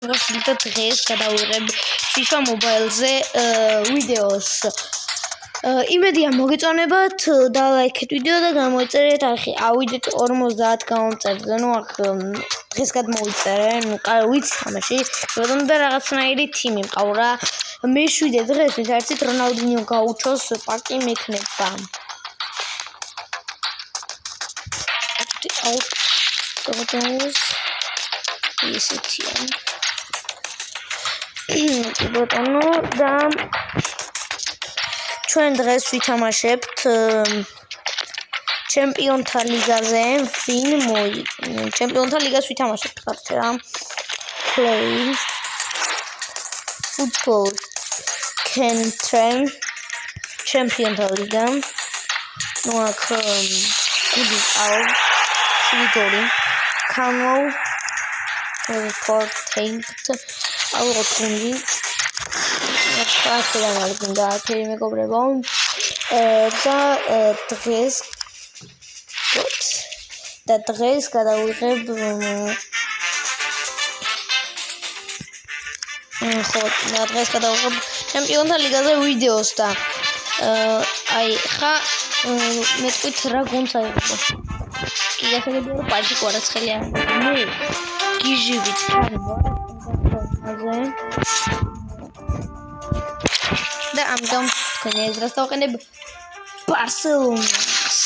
დღეს გადავიღებ FIFA Mobile-ზე ვიდეოს. იმედია მოგეწონებათ და ლაიქეთ ვიდეო და გამოიწერეთ არხი. ავიდეთ 50 გამომწერზე. აქ დღეს გადმოვიწერე. ვიცი თამაში. როდომდა რაღაცნაირი თიმი მყავდა. მეშვიდე დღეს ვით არცით რონალდინიო გაუჩოს პაკი მექნება. ისეთია. ბოტონო და ჩვენ დღეს ვითამაშებთ ჩემპიონთა ლიგაზე. ჩემპიონთა ლიგას ვითამაშებთ რა. Play football country ჩემპიონთა ლიგა. აქ გუდი აუ შევიდორი კანალ report-ით აუღოთ და თერი მეგობრებო და დღეს გადავიღებ ჩემპიონთა ლიგაზე ვიდეოს და ხა მეთქვით რა გონცა იყო კი გასაგებია რომ პარჩიკო არაცხელი არ გიჟივით და ამიტომ თქვენი ეზრას დავყენებ ბარსელონას.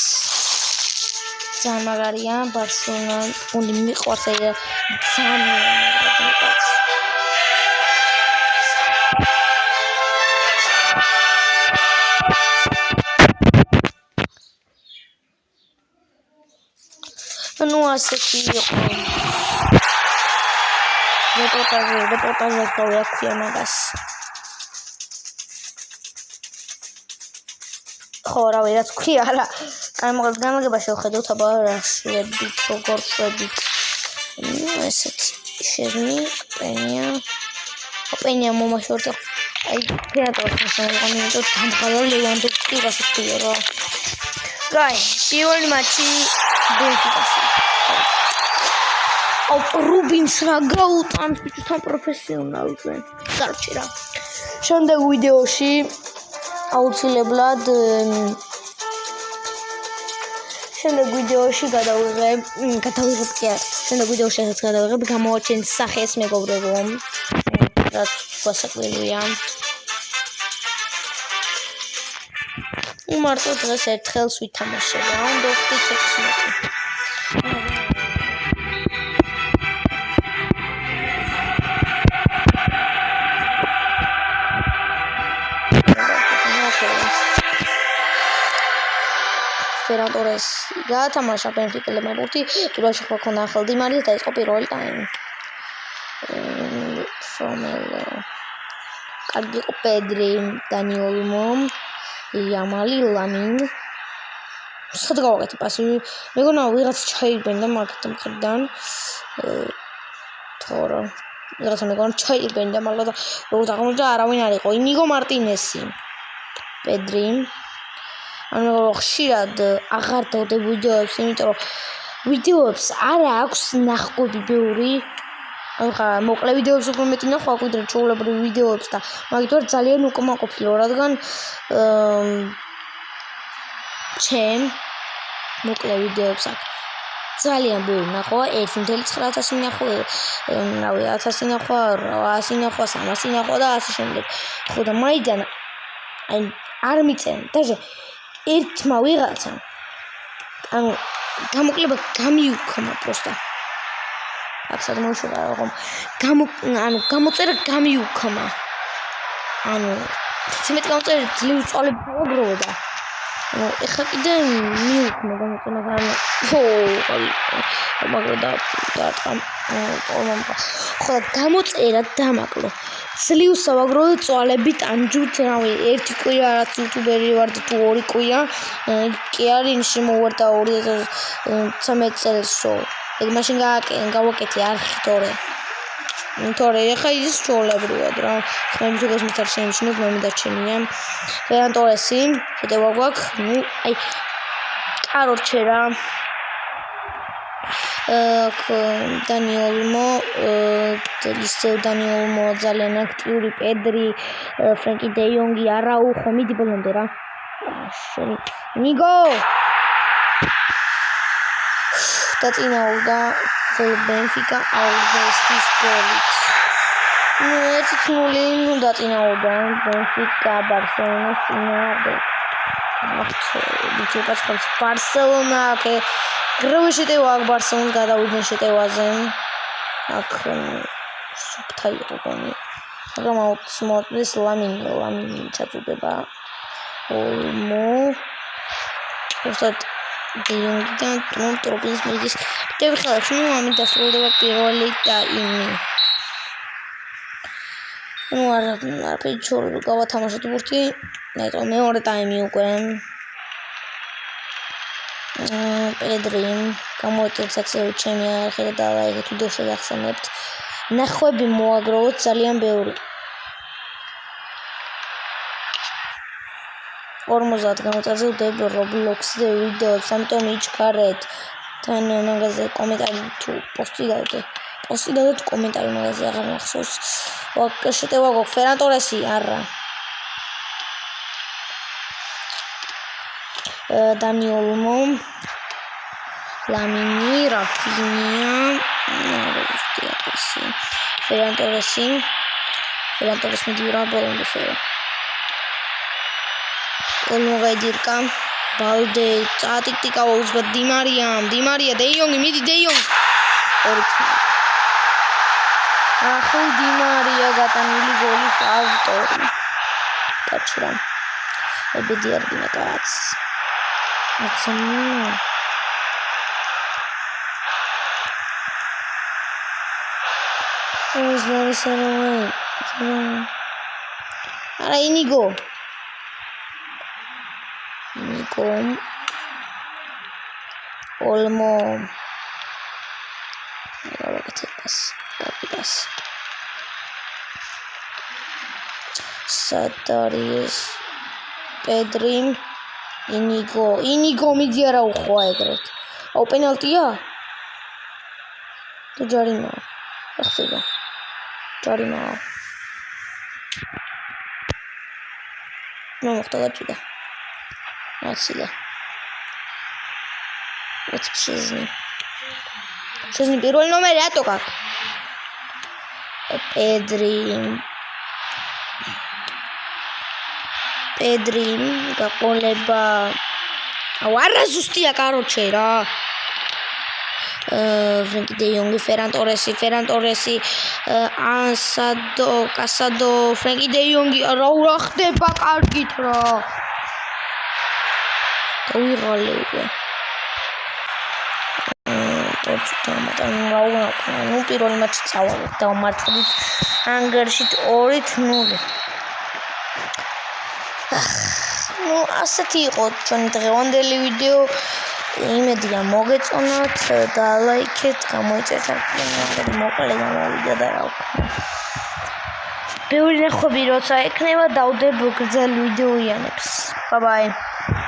ძალიან მაგარია ბარსელონა, უნდა მიყვარს ძალიან ასეთი იყო. რეპორტაჟი გავიაქვია მაგას. ხო, რავი, რაც ქვია რა. განლაგება შევხედოთ, აბა რა შვედით, როგორ შვედით. ესეთი შერნი, პენია მომაშორდა. ფერატოს შემოყანეთ, დამღალა ლევანდოვსკი გასწია რა. პირველი მატჩი ბენფიკაში. რუბინს რა გაუტანს თან პროფესიონალზე. კარჩი რა. შემდეგ ვიდეოში აუცილებლად გადავიღებ გამოაჩენს სახეს მეგობრებო. რაც გასაკვირია. მარტო დღეს ერთხელს ვითამაშებ. უნდა ვხდით 16. ფერანტორეს გაათამაშა ბენფიკელმა მებუთი პირველში ხოქონა ახალ დიმარის და იყო პირველი ტაიმი. კარგი იყო პედრი, დანი ოლმო, იამალი, ლამინ. სად გავაკეთე პასი? მეგონა ვიღაც ჩაიგბენდა მაგათ მხრიდან. თორე ვიღაცა მეგონა ჩაიგბენდა მაგრამ როგორც აღმოჩნდა არავინ არ იყო. ინიგო მარტინესი, პედრი. ანუ ხშირად აღარ დავდებ ვიდეოებს, იმიტომ რომ ვიდეოებს არ აქვს ნახკვები ბევრი. ანუ ხა მოკლე ვიდეოებს უფრო მეტი ნახვა აქვს ვიდრე ჩვეულებრივ ვიდეოებს და მაგით ვარ ძალიან უკმაყოფილო, რადგან ჩემ მოკლე ვიდეოებს აქვს ძალიან ბევრი ნახვა, 1.900 ნახვა, რავი 1000 ნახვა, 800 ნახვა, 300 ნახვა და ასე შემდეგ. ხო და მაიდან არ მიწენ даже ერთმა ვიღაცა ანუ გამოკლება გამიუქმა პროსტა აქ სადმოშურა რომ გამოწერა გამიუქმა ანუ ცემეთ გამოწერა ძლივ წვალები გავაგროვდა ეხლა კიდე მიუქმა გამოწერა მაგრამ ხო გამოწერა დამაკლო ძლივ სავაგროვდა წვალები ტანჯუთ რავი ერთი კვირა რაც იუთუბერი ვარ და თუ ორი კვირა კი არის შემოვარდა 2013 წელსო ეგ მაშინ გავაკეთე არხი თორე ეხა ის ჩვეულებრივად რა მე მზუგას მითარ შეიმჩნევ მე მიდარჩენია ფერანტორესი შეტევა გვაქვს აი კარორჩე რა Dani Olmo ძალიან აქტიური პედრი ფრენკი დე იონგი არაუხო მიდი ბოლომდე რა ნიგო დაწინაურდა ბენფიკა აურბესტის გოლით 1-0 დაწინაურდა ბენფიკა ბარსელონას წინააღმდეგ ვიცი ბარსელონა გროვი შეტევა ბარსელონას გადავიდნენ შეტევაზე აქ სუფთა იყო გონი მაგრამ აუცილებლად ლამინი ჩაწუდება ოლმო უბრალოდ დიონგიდან ტროპის მიდის კიდევ ხალხ ამით დასრულდება პირველი ტაიმი არა პეჩორი გავათამაშოთ ბურთი ნეტო მეორე ტაიმი უკვე პედრი გამოიწეცა ჩემი არხი და დააიღე თუ შეგახსენებთ ნახვები მოაგროვოთ ძალიან ბევრი 50 გამოცაზე ვდებ Roblox-ზე ვიდეოებს ამიტომ იჩქარეთ თან მაგაზე კომენტარი თუ პოსტი გადავდეთ კომენტარი მაგაზე აღარ მახსოვს შეტევა გვაქვს Ferran Torres-ი არა Dani Olmo Lamini Rafinha Ferran Torres მიდი რა ბოლომდე შევა Olmo გაიდირკა ბალდე წატიკტიკა უძღვა Di Maria De Jong მიდი De Jong ახლა Di Maria გატანილი გოლის ავტორი გაჩრა ებედიარდინა კაც Ara Inigo Olmo Sataris Pedri Inigo მიდი არა უხვა ეგრეთ აუ პენალტია თუ ჯარიმა ახსება ჯარიმა მოხდა გაჭიდა აცილე შეզნი პირველი ნომერი რატო გაქვს პედრი გაყოლება აუ არა ზუსტია კაროჩე რა Frenkie de Jong, Ferran Torres, Casado, Frenkie de Jong, რა ხდება კარგით რა. დავიღალე უკვე. პირველი მატჩი წავალეთ და მარტივით ანგარში 2-0. ასეთი იყო ჩვენი დღევანდელი ვიდეო. იმედია მოგეწონათ და ლაიქეთ, გამოიწერთ მოკლე გამოვიდა და რა ვქნა. ბევრი ნახვები როცა ექნება დავდებ გრძელ ვიდეოიანებს. Bye bye.